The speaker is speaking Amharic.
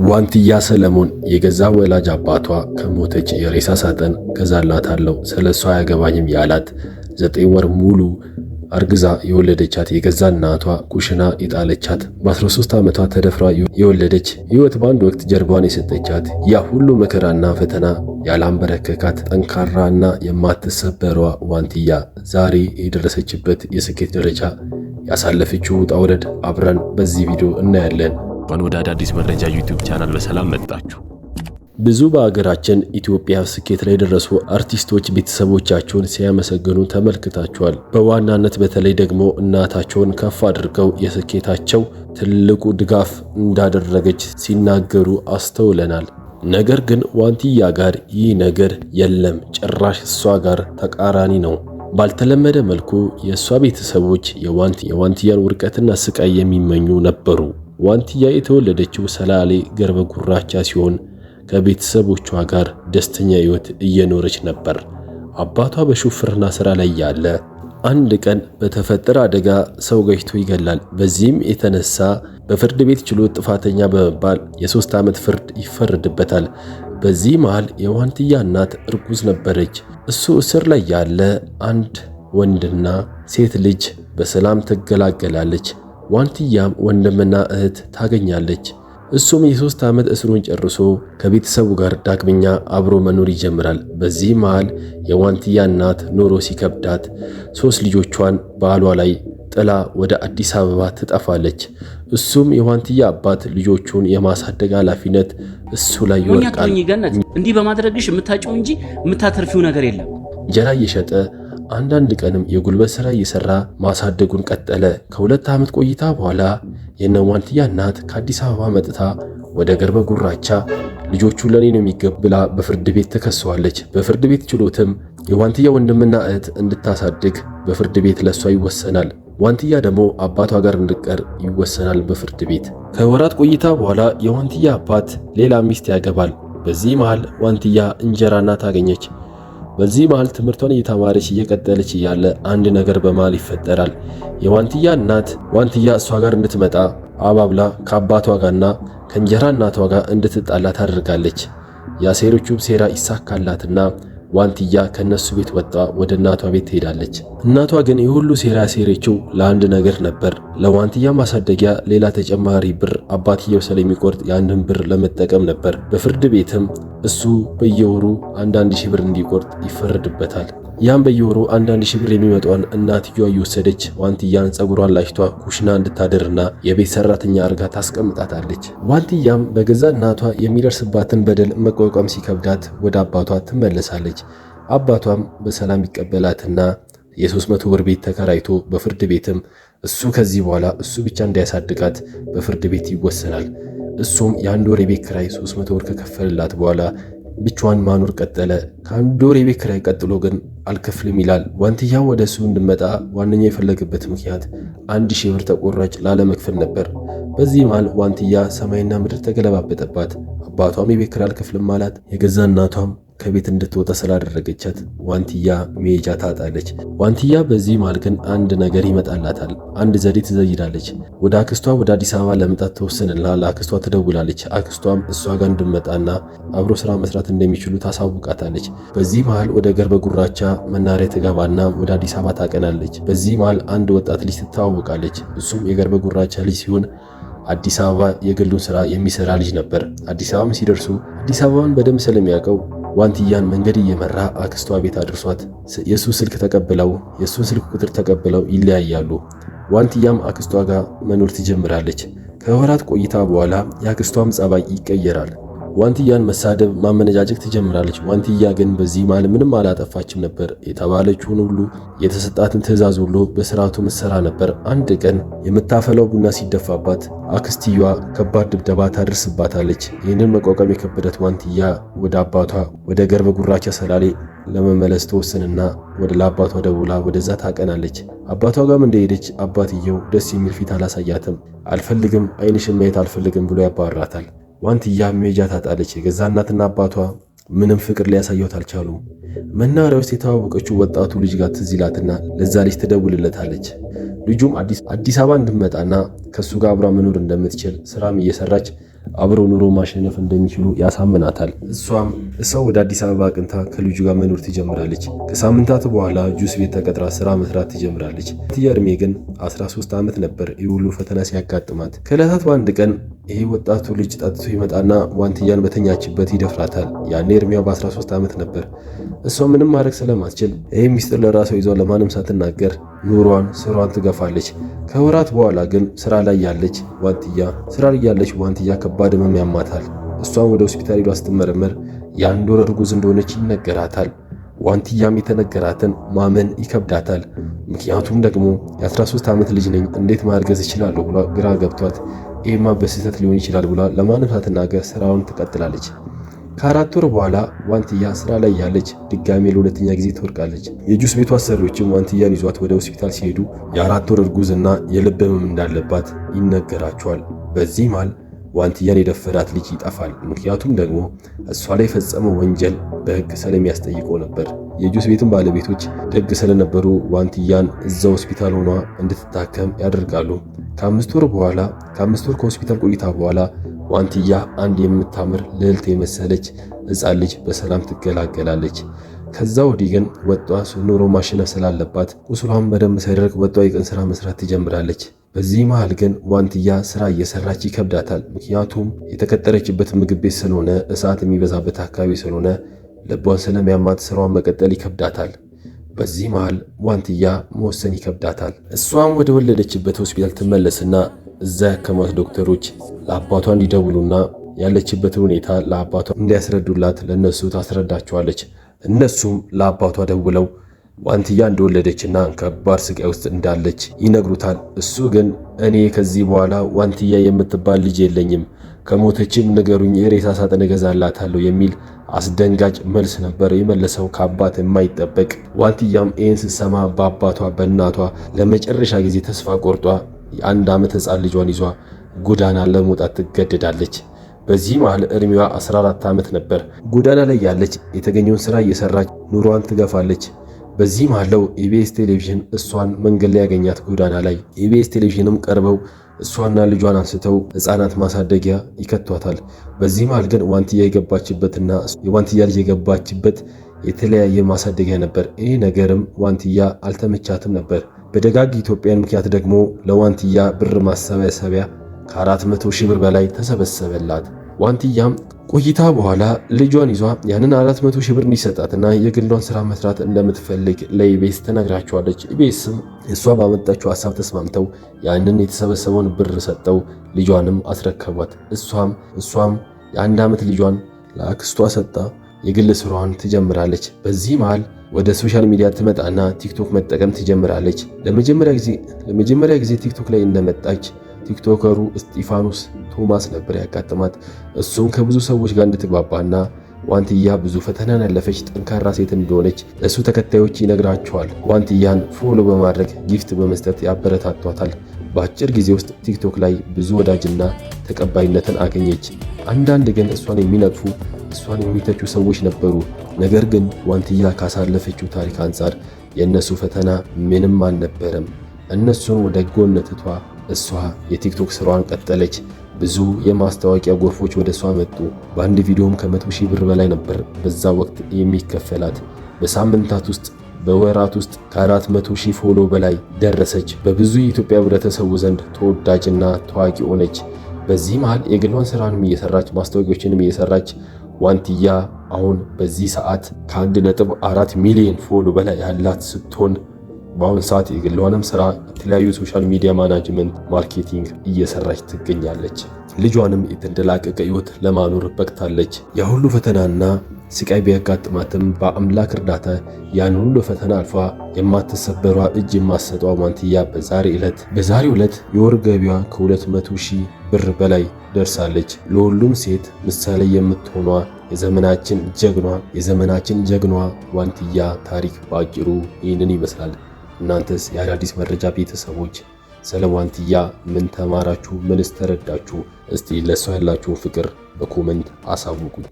ዋንትያ ሰለሞን የገዛ ወላጅ አባቷ ከሞተች የሬሳ ሳጥን ገዛላታለሁ ስለሷ አያገባኝም ያላት 9 ወር ሙሉ አርግዛ የወለደቻት የገዛ እናቷ ኩሽና የጣለቻት በ13 ዓመቷ ተደፍራ የወለደች ሕይወት በአንድ ወቅት ጀርባዋን የሰጠቻት ያ ሁሉ መከራና ፈተና ያላንበረከካት ጠንካራና የማትሰበሯ ዋንትያ ዛሬ የደረሰችበት የስኬት ደረጃ ያሳለፈችው ውጣ ውረድ አብረን በዚህ ቪዲዮ እናያለን። ወደ አዳዲስ መረጃ ዩቲዩብ ቻናል በሰላም መጣችሁ። ብዙ በአገራችን ኢትዮጵያ ስኬት ላይ የደረሱ አርቲስቶች ቤተሰቦቻቸውን ሲያመሰግኑ ተመልክታቸዋል። በዋናነት በተለይ ደግሞ እናታቸውን ከፍ አድርገው የስኬታቸው ትልቁ ድጋፍ እንዳደረገች ሲናገሩ አስተውለናል። ነገር ግን ዋንትያ ጋር ይህ ነገር የለም፣ ጭራሽ እሷ ጋር ተቃራኒ ነው። ባልተለመደ መልኩ የእሷ ቤተሰቦች የዋንትያን ውድቀትና ስቃይ የሚመኙ ነበሩ። ዋንትያ የተወለደችው ሰላሌ ገርበ ጉራቻ ሲሆን ከቤተሰቦቿ ጋር ደስተኛ ሕይወት እየኖረች ነበር። አባቷ በሹፍርና ሥራ ላይ ያለ አንድ ቀን በተፈጠረ አደጋ ሰው ገጭቶ ይገላል። በዚህም የተነሳ በፍርድ ቤት ችሎት ጥፋተኛ በመባል የ3 ዓመት ፍርድ ይፈረድበታል። በዚህ መሃል የዋንትያ እናት እርጉዝ ነበረች። እሱ እስር ላይ ያለ አንድ ወንድና ሴት ልጅ በሰላም ትገላገላለች። ዋንትያም ወንድምና እህት ታገኛለች። እሱም የ3 ዓመት እስሩን ጨርሶ ከቤተሰቡ ጋር ዳግመኛ አብሮ መኖር ይጀምራል። በዚህ መሃል የዋንትያ እናት ኑሮ ሲከብዳት 3 ልጆቿን ባሏ ላይ ጥላ ወደ አዲስ አበባ ትጠፋለች። እሱም የዋንትያ አባት ልጆቹን የማሳደግ ኃላፊነት እሱ ላይ ይወድቃል። እንዲህ በማድረግሽ የምታጭው እንጂ የምታተርፊው ነገር የለም። እንጀራ እየሸጠ አንዳንድ ቀንም የጉልበት ሥራ እየሰራ ማሳደጉን ቀጠለ። ከ2 ዓመት ቆይታ በኋላ የዋንትያ እናት ከአዲስ አበባ መጥታ ወደ ገርበ ጉራቻ ልጆቹ ለኔ ነው የሚገቡ ብላ በፍርድ ቤት ተከሰዋለች። በፍርድ ቤት ችሎትም የዋንትያ ወንድምና እህት እንድታሳድግ በፍርድ ቤት ለሷ ይወሰናል። ዋንትያ ደግሞ አባቷ ጋር እንድትቀር ይወሰናል በፍርድ ቤት። ከወራት ቆይታ በኋላ የዋንትያ አባት ሌላ ሚስት ያገባል። በዚህ መሃል ዋንትያ እንጀራ እናት አገኘች። በዚህ መሃል ትምህርቷን እየተማረች እየቀጠለች እያለ አንድ ነገር በመሃል ይፈጠራል። የዋንትያ እናት ዋንትያ እሷ ጋር እንድትመጣ አባብላ ከአባቷ ጋርና ከእንጀራ እናቷ ጋር እንድትጣላ ታደርጋለች። ያሴሮቹም ሴራ ይሳካላትና ዋንትያ ከነሱ ቤት ወጣ ወደ እናቷ ቤት ትሄዳለች። እናቷ ግን የሁሉ ሴራ ያሴረችው ለአንድ ነገር ነበር፣ ለዋንትያ ማሳደጊያ ሌላ ተጨማሪ ብር አባትየው ስለሚቆርጥ ያንን ብር ለመጠቀም ነበር። በፍርድ ቤትም እሱ በየወሩ 1,000 ብር እንዲቆርጥ ይፈረድበታል። ያም በየወሩ 1,000 ብር የሚመጣውን እናትየዋ እየወሰደች ዋንትያን ጸጉሯን ላጭቷ ኩሽና እንድታደርና የቤት ሰራተኛ አርጋ ታስቀምጣታለች። ዋንትያም በገዛ እናቷ የሚደርስባትን በደል መቋቋም ሲከብዳት ወደ አባቷ ትመለሳለች። አባቷም በሰላም ይቀበላትና የ300 ብር ቤት ተከራይቶ በፍርድ ቤትም እሱ ከዚህ በኋላ እሱ ብቻ እንዳያሳድጋት በፍርድ ቤት ይወሰናል። እሱም የ1 ወር የቤት ኪራይ 300 ብር ከከፈለላት በኋላ ብቻዋን ማኖር ቀጠለ። ከ1 ወር የቤት ኪራይ ቀጥሎ ግን አልከፍልም ይላል። ዋንትያ ወደ እሱ እንድመጣ ዋነኛ የፈለገበት ምክንያት 1,000 ብር ተቆራጭ ላለመክፈል ነበር። በዚህ መሃል ዋንትያ ሰማይና ምድር ተገለባበጠባት። አባቷም የቤት ኪራይ አልከፍልም አላት። የገዛ እናቷም ከቤት እንድትወጣ ስላደረገቻት ዋንትያ መሄጃ ታጣለች። ዋንትያ በዚህ መሃል ግን አንድ ነገር ይመጣላታል። አንድ ዘዴ ትዘይዳለች። ወደ አክስቷ ወደ አዲስ አበባ ለመምጣት ተወሰነና ለአክስቷ ትደውላለች። አክስቷም እሷ ጋር እንድመጣና አብሮ ስራ መስራት እንደሚችሉ ታሳውቃታለች። በዚህ መሃል ወደ ገርበ ጉራቻ መናሪያ ትገባና ወደ አዲስ አበባ ታቀናለች። በዚህ መሃል አንድ ወጣት ልጅ ትተዋወቃለች። እሱም የገርበ ጉራቻ ልጅ ሲሆን አዲስ አበባ የግሉን ስራ የሚሰራ ልጅ ነበር። አዲስ አበባም ሲደርሱ አዲስ አበባን በደንብ ስለሚያውቀው ዋንትያን መንገድ እየመራ አክስቷ ቤት አድርሷት የሱን ስልክ ቁጥር ተቀብለው ይለያያሉ። ዋንትያም አክስቷ ጋር መኖር ትጀምራለች። ከወራት ቆይታ በኋላ የአክስቷም ጸባይ ይቀየራል። ዋንትያን መሳደብ፣ ማመነጃጀቅ ትጀምራለች። ዋንትያ ግን በዚህ መሃል ምንም አላጠፋችም ነበር። የተባለችውን ሁሉ የተሰጣትን ትዕዛዝ ሁሉ በስርዓቱ ምትሰራ ነበር። አንድ ቀን የምታፈላው ቡና ሲደፋባት አክስትየዋ ከባድ ድብደባ ታደርስባታለች። ይህንን መቋቋም የከበዳት ዋንትያ ወደ አባቷ ወደ ገርበ ጉራቻ ሰላሌ ለመመለስ ተወሰንና ወደ ለአባቷ ደውላ ወደዛ ታቀናለች። አባቷ ጋርም እንደሄደች አባትየው ደስ የሚል ፊት አላሳያትም። አልፈልግም፣ አይንሽን ማየት አልፈልግም ብሎ ያባራታል። ዋንትያ መሄጃ ታጣለች። የገዛ እናትና አባቷ ምንም ፍቅር ሊያሳዩት አልቻሉም። መናኸሪያ ውስጥ የተዋወቀችው ወጣቱ ልጅ ጋር ትዝ ይላትና ለዛ ልጅ ትደውልለታለች። ልጁም አዲስ አበባ እንድትመጣና ከሱ ጋር አብራ መኖር እንደምትችል ስራም እየሰራች አብረው ኑሮ ማሸነፍ እንደሚችሉ ያሳምናታል። እሷ ወደ አዲስ አበባ አቅንታ ከልጁ ጋር መኖር ትጀምራለች። ከሳምንታት በኋላ ጁስ ቤት ተቀጥራ ስራ መስራት ትጀምራለች። ዋንትያ እድሜ ግን 13 ዓመት ነበር። ይህ ሁሉ ፈተና ሲያጋጥማት ከዕለታት በአንድ ቀን ይህ ወጣቱ ልጅ ጠጥቶ ይመጣና ዋንትያን በተኛችበት ይደፍራታል። ያኔ እድሜዋ በ13 ዓመት ነበር። እሷ ምንም ማድረግ ስለማትችል ይህ ሚስጥር ለራሷ ይዟ ለማንም ሳትናገር ስሯን ትገፋለች። ከወራት በኋላ ግን ስራ ላይ ያለች ዋንትያ ከባድ ህመም ያማታል። እሷም ወደ ሆስፒታል ሄዷ ስትመረመር የ1 ወር እርጉዝ እንደሆነች ይነገራታል። ዋንትያም የተነገራትን ማመን ይከብዳታል። ምክንያቱም ደግሞ የ13 ዓመት ልጅ ነኝ እንዴት ማርገዝ እችላለሁ ብላ ግራ ገብቷት ይህማ በስህተት ሊሆን ይችላል ብላ ለማንም ሳትናገር ስራውን ትቀጥላለች። ከ4 ወር በኋላ ዋንትያ ስራ ላይ ያለች ድጋሜ ለሁለተኛ ጊዜ ትወድቃለች። የጁስ ቤቱ አሰሪዎችም ዋንትያን ይዟት ወደ ሆስፒታል ሲሄዱ የ4 ወር እርጉዝና የልብ ህመም እንዳለባት ይነገራቸዋል። በዚህ መሃል ዋንትያን የደፈራት ልጅ ይጠፋል። ምክንያቱም ደግሞ እሷ ላይ የፈጸመው ወንጀል በህግ ስለሚያስጠይቀው ነበር። የጁስ ቤቱን ባለቤቶች ደግ ስለነበሩ ዋንትያን እዛ ሆስፒታል ሆኗ እንድትታከም ያደርጋሉ። ከ5 ወር ከሆስፒታል ቆይታ በኋላ ዋንትያ አንድ የምታምር ልዕልት የመሰለች ሕፃን ልጅ በሰላም ትገላገላለች። ከዛ ወዲህ ግን ወጧ ኑሮ ማሸነፍ ስላለባት ቁስሏን በደንብ ሳይደርቅ ወጧ የቀን ስራ መስራት ትጀምራለች። በዚህ መሃል ግን ዋንትያ ስራ እየሰራች ይከብዳታል። ምክንያቱም የተቀጠረችበት ምግብ ቤት ስለሆነ እሳት የሚበዛበት አካባቢ ስለሆነ ልቧን ስለሚያማት ስራዋን መቀጠል ይከብዳታል። በዚህ መሃል ዋንትያ መወሰን ይከብዳታል። እሷም ወደ ወለደችበት ሆስፒታል ትመለስና እዛ ያከማት ዶክተሮች ለአባቷ እንዲደውሉና ያለችበትን ሁኔታ ለአባቷ እንዲያስረዱላት ለነሱ ታስረዳቸዋለች። እነሱም ለአባቷ ደውለው ዋንትያ እንደወለደችና ከባድ ስቃይ ውስጥ እንዳለች ይነግሩታል። እሱ ግን እኔ ከዚህ በኋላ ዋንትያ የምትባል ልጅ የለኝም፣ ከሞተችም ንገሩኝ፣ የሬሳ ሳጥን እገዛላታለሁ የሚል አስደንጋጭ መልስ ነበር የመለሰው፣ ከአባት የማይጠበቅ። ዋንትያም ይህን ስትሰማ በአባቷ በእናቷ ለመጨረሻ ጊዜ ተስፋ ቆርጧ የ1 ዓመት ሕፃን ልጇን ይዟ ጎዳና ለመውጣት ትገደዳለች። በዚህ መሃል እድሜዋ 14 ዓመት ነበር። ጎዳና ላይ ያለች የተገኘውን ስራ እየሰራች ኑሯን ትገፋለች። በዚህ መሃል ኢቢኤስ ቴሌቪዥን እሷን መንገድ ላይ ያገኛት ጎዳና ላይ። ኢቢኤስ ቴሌቪዥንም ቀርበው እሷና ልጇን አንስተው ሕፃናት ማሳደጊያ ይከቷታል። በዚህ መሃል ግን ዋንትያ የገባችበትና የዋንትያ ልጅ የገባችበት የተለያየ ማሳደጊያ ነበር። ይህ ነገርም ዋንትያ አልተመቻትም ነበር። በደጋግ ኢትዮጵያን ምክንያት ደግሞ ለዋንትያ ብር ማሰባሰቢያ ከ400 ሺህ ብር በላይ ተሰበሰበላት። ዋንትያም ቆይታ በኋላ ልጇን ይዟ ያንን 400 ሺህ ብር እንዲሰጣትና የግሏን ስራ መስራት እንደምትፈልግ ለኢቢኤስ ተነግራቸዋለች። ኢቢኤስም እሷ ባመጣችው ሀሳብ ተስማምተው ያንን የተሰበሰበውን ብር ሰጠው ልጇንም አስረከቧት። እሷም የ1 ዓመት ልጇን ለአክስቷ ሰጣ የግል ስራዋን ትጀምራለች። በዚህ መሃል ወደ ሶሻል ሚዲያ ትመጣና ቲክቶክ መጠቀም ትጀምራለች። ለመጀመሪያ ጊዜ ቲክቶክ ላይ እንደመጣች ቲክቶከሩ እስጢፋኖስ ቶማስ ነበር ያጋጠማት። እሱም ከብዙ ሰዎች ጋር እንድትግባባና ዋንትያ ብዙ ፈተናን ያለፈች ጠንካራ ሴት እንደሆነች ለእሱ ተከታዮች ይነግራቸዋል። ዋንትያን ፎሎ በማድረግ ጊፍት በመስጠት ያበረታቷታል። በአጭር ጊዜ ውስጥ ቲክቶክ ላይ ብዙ ወዳጅና ተቀባይነትን አገኘች። አንዳንድ ግን እሷን የሚነቅፉ እሷን የሚተቹ ሰዎች ነበሩ። ነገር ግን ዋንትያ ካሳለፈችው ታሪክ አንጻር የእነሱ ፈተና ምንም አልነበረም። እነሱን ወደ ጎን ትቷ እሷ የቲክቶክ ስራዋን ቀጠለች። ብዙ የማስታወቂያ ጎርፎች ወደ እሷ መጡ። በአንድ ቪዲዮም ከ100 ሺህ ብር በላይ ነበር በዛ ወቅት የሚከፈላት። በሳምንታት ውስጥ በወራት ውስጥ ከ400 ሺህ ፎሎ በላይ ደረሰች። በብዙ የኢትዮጵያ ህብረተሰቡ ዘንድ ተወዳጅና ታዋቂ ሆነች። በዚህ መሃል የግሏን ስራንም እየሰራች ማስታወቂያዎችንም እየሰራች ዋንትያ አሁን በዚህ ሰዓት ከ1.4 ሚሊዮን ፎሎ በላይ ያላት ስትሆን በአሁን ሰዓት የግሏንም ስራ የተለያዩ ሶሻል ሚዲያ ማናጅመንት፣ ማርኬቲንግ እየሰራች ትገኛለች። ልጇንም የተንደላቀቀ ህይወት ለማኖር በቅታለች። ያ ሁሉ ፈተናና ስቃይ ቢያጋጥማትም በአምላክ እርዳታ ያን ሁሉ ፈተና አልፋ የማትሰበሯ እጅ የማትሰጧ ዋንትያ በዛሬው ዕለት የወር ገቢዋ ከ200 ሺህ ብር በላይ ደርሳለች። ለሁሉም ሴት ምሳሌ የምትሆኗ የዘመናችን ጀግኗ ዋንትያ ታሪክ በአጭሩ ይህንን ይመስላል። እናንተስ የአዳዲስ መረጃ ቤተሰቦች ስለ ዋንትያ ምን ተማራችሁ? ምንስ ተረዳችሁ? እስቲ ለሷ ያላችሁን ፍቅር በኮመንት አሳውቁኝ።